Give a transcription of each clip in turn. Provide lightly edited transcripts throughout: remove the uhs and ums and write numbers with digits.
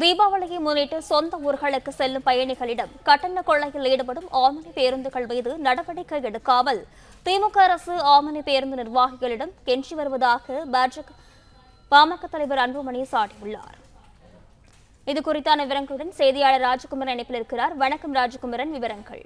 தீபாவளியை முன்னிட்டு சொந்த ஊர்களுக்கு செல்லும் பயணிகளிடம் கட்டண கொள்ளையில் ஈடுபடும் ஆம்னி பேருந்துகள் மீது நடவடிக்கை எடுக்காமல் திமுக அரசு ஆம்னி பேருந்து நிர்வாகிகளிடம் கெஞ்சி வருவதாக பாமக தலைவர் அன்புமணி சாட்டியுள்ளார். இதுகுறித்தான விவரங்களுடன் செய்தியாளர் ராஜகுமரன் இணைப்பில் இருக்கிறார். வணக்கம் ராஜகுமரன், விவரங்கள்.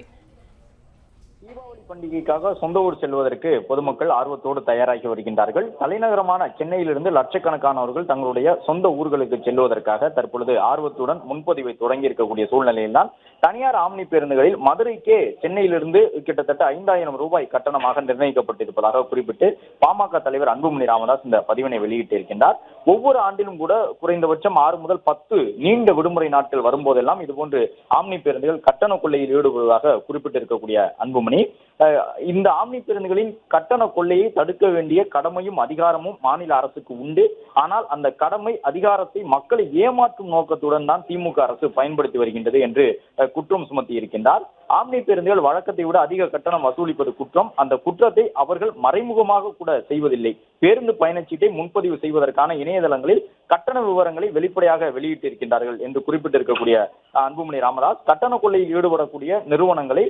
தீபாவளி பண்டிகைக்காக சொந்த ஊர் செல்வதற்கு பொதுமக்கள் ஆர்வத்தோடு தயாராகி வருகின்றார்கள். தலைநகரமான சென்னையிலிருந்து லட்சக்கணக்கானவர்கள் தங்களுடைய சொந்த ஊர்களுக்கு செல்வதற்காக தற்பொழுது ஆர்வத்துடன் முன்பதிவை தொடங்கி இருக்கக்கூடிய சூழ்நிலையில்தான் தனியார் ஆம்னி பேருந்துகளில் மதுரைக்கே சென்னையிலிருந்து கிட்டத்தட்ட 5000 ரூபாய் கட்டணமாக நிர்ணயிக்கப்பட்டிருப்பதாக குறிப்பிட்டு பாமக தலைவர் அன்புமணி ராமதாஸ் இந்த பதிவினை வெளியிட்டிருக்கின்றார். ஒவ்வொரு ஆண்டிலும் கூட குறைந்தபட்சம் 6 முதல் 10 நீண்ட விடுமுறை நாட்கள் வரும்போதெல்லாம் இதுபோன்று ஆம்னி பேருந்துகள் கட்டண கொள்ளையில் ஈடுபடுவதாக குறிப்பிட்டிருக்கக்கூடிய அன்புமணி இந்த ஆம்னி பேருந்துகளின் கட்டண கொள்ளையை தடுக்க வேண்டிய கடமையும் அதிகாரமும் மாநில அரசுக்கு உண்டு. ஆனால் அந்த கடமை அதிகாரத்தை மக்களை ஏமாற்றும் நோக்கத்துடன் தான் திமுக அரசு பயன்படுத்தி வருகின்றது என்று குற்றம் சுமத்தி இருக்கின்றார். ஆம்னி பேருந்துகள் வழக்கத்தை விட அதிக கட்டணம் வசூலிப்பது குற்றம். அந்த குற்றத்தை அவர்கள் மறைமுகமாக கூட செய்வதில்லை. பேருந்து பயணச்சீட்டை முன்பதிவு செய்வதற்கான இணையதளங்களில் கட்டண விவரங்களை வெளிப்படையாக வெளியிட்டிருக்கின்றார்கள் என்று குறிப்பிட்டிருக்கக்கூடிய அன்புமணி ராமதாஸ் கட்டண கொள்ளையில் ஈடுபடக்கூடிய நிறுவனங்களை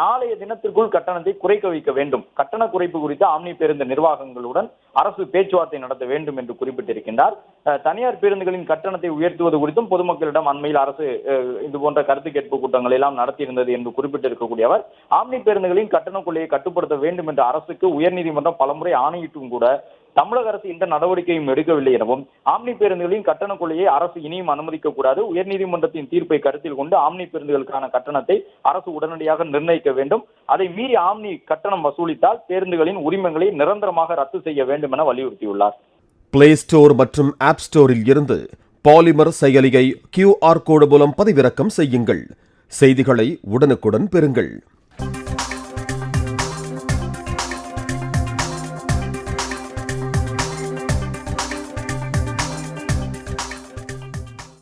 நாளைய தினத்திற்குள் கட்டணத்தை குறைக்க வைக்க வேண்டும். கட்டண குறைப்பு குறித்த ஆம்னி பேருந்து நிர்வாகங்களுடன் அரசு பேச்சுவார்த்தை நடத்த வேண்டும் என்று குறிப்பிட்டிருக்கின்றார். தனியார் பேருந்துகளின் கட்டணத்தை உயர்த்துவது குறித்தும் பொதுமக்களிடம் அண்மையில் அரசு இது போன்ற கருத்து கேட்பு கூட்டங்கள் எல்லாம் நடத்தியிருந்தது என்று குறிப்பிட்டிருக்கக்கூடிய அவர் ஆம்னி பேருந்துகளின் கட்டண கொள்ளையை கட்டுப்படுத்த வேண்டும் என்ற அரசுக்கு உயர்நீதிமன்றம் பலமுறை ஆணையிட்டும் கூட தமிழக அரசு எந்த நடவடிக்கையும் எடுக்கவில்லை எனவும் ஆம்னி பேருந்துகளின் கட்டண கொள்ளையை அரசு இனியும் அனுமதிக்க கூடாது. உயர்நீதிமன்றத்தின் தீர்ப்பை கருத்தில் கொண்டு ஆம்னி பேருந்துகளுக்கான கட்டணத்தை அரசு உடனடியாக நிர்ணயிக்க வேண்டும். அதை மீறி ஆம்னி கட்டணம் வசூலித்தால் பேருந்துகளின் உரிமங்களை நிரந்தரமாக ரத்து செய்ய வேண்டும் என வலியுறுத்தியுள்ளார். பிளே ஸ்டோர் மற்றும் ஆப் ஸ்டோரில் இருந்து பாலிமர் செயலியை QR கோடு மூலம் பதிவிறக்கம் செய்யுங்கள். செய்திகளை உடனுக்குடன் பெறுங்கள்.